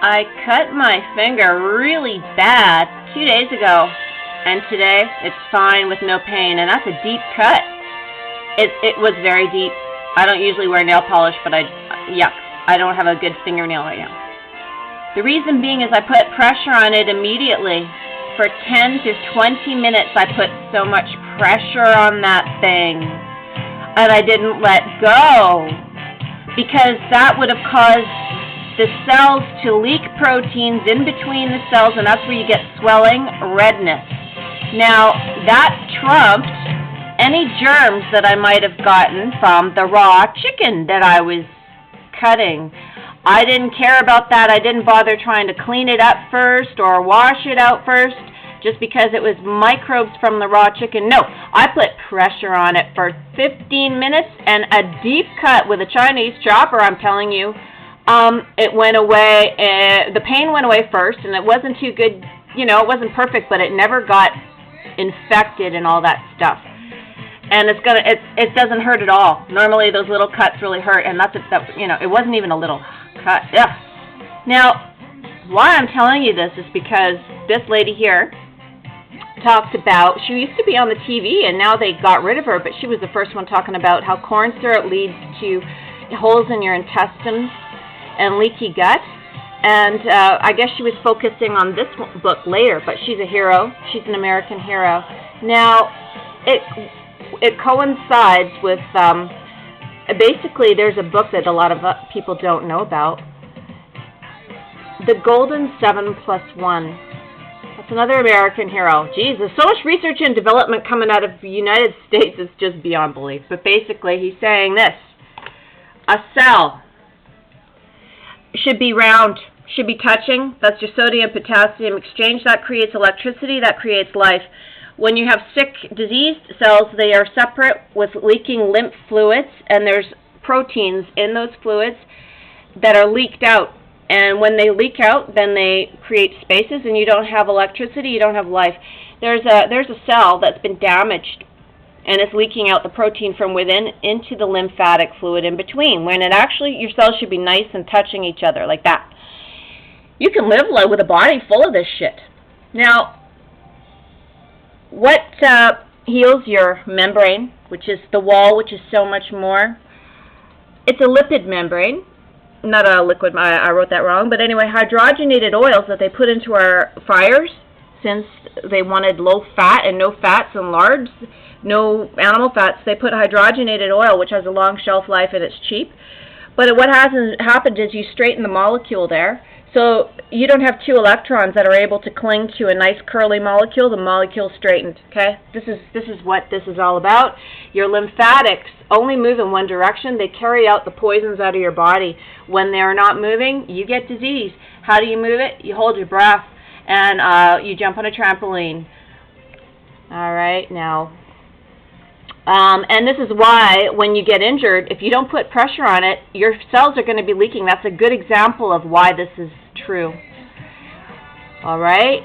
I cut my finger really bad 2 days ago, and today it's fine with no pain, and that's a deep cut. It was very deep. I don't usually wear nail polish, but I don't have a good fingernail right now. The reason being is I put pressure on it immediately. For 10 to 20 minutes I put so much pressure on that thing, and I didn't let go, because that would have caused the cells to leak proteins in between the cells, and that's where you get swelling, redness. Now, that trumped any germs that I might have gotten from the raw chicken that I was cutting. I didn't care about that. I didn't bother trying to clean it up first or wash it out first just because it was microbes from the raw chicken. No, I put pressure on it for 15 minutes and a deep cut with a Chinese chopper, I'm telling you. It went away. The pain went away first, and it wasn't too good. It wasn't perfect, but it never got infected and all that stuff. And it doesn't hurt at all. Normally those little cuts really hurt, and it wasn't even a little cut. Ugh. Now, why I'm telling you this is because this lady here talked about, she used to be on the TV and now they got rid of her, but she was the first one talking about how corn syrup leads to holes in your intestines and leaky gut. And I guess she was focusing on this book later, but she's a hero. She's an American hero. Now, it coincides with, basically there's a book that a lot of people don't know about, The Golden 7+1. That's another American hero. Geez, there's so much research and development coming out of the United States, it's just beyond belief. But basically he's saying this: a cell should be round, should be touching. That's your sodium-potassium exchange. That creates electricity, that creates life. When you have sick, diseased cells, they are separate with leaking lymph fluids, and there's proteins in those fluids that are leaked out. And when they leak out, then they create spaces, and you don't have electricity, you don't have life. There's a cell that's been damaged, and it's leaking out the protein from within into the lymphatic fluid in between, when your cells should be nice and touching each other like that. You can live with a body full of this shit. Now, what heals your membrane, which is the wall, which is so much more? It's a lipid membrane, not a liquid. I wrote that wrong. But anyway, hydrogenated oils that they put into our fryers, since they wanted low fat and no fats and lards, no animal fats, they put hydrogenated oil, which has a long shelf life and it's cheap. But what happened is you straighten the molecule there. So you don't have two electrons that are able to cling to a nice curly molecule. The molecule's straightened, okay? This is what this is all about. Your lymphatics only move in one direction. They carry out the poisons out of your body. When they're not moving, you get disease. How do you move it? You hold your breath, and you jump on a trampoline. All right, now. And this is why when you get injured, if you don't put pressure on it, your cells are going to be leaking. That's a good example of why this is true. All right?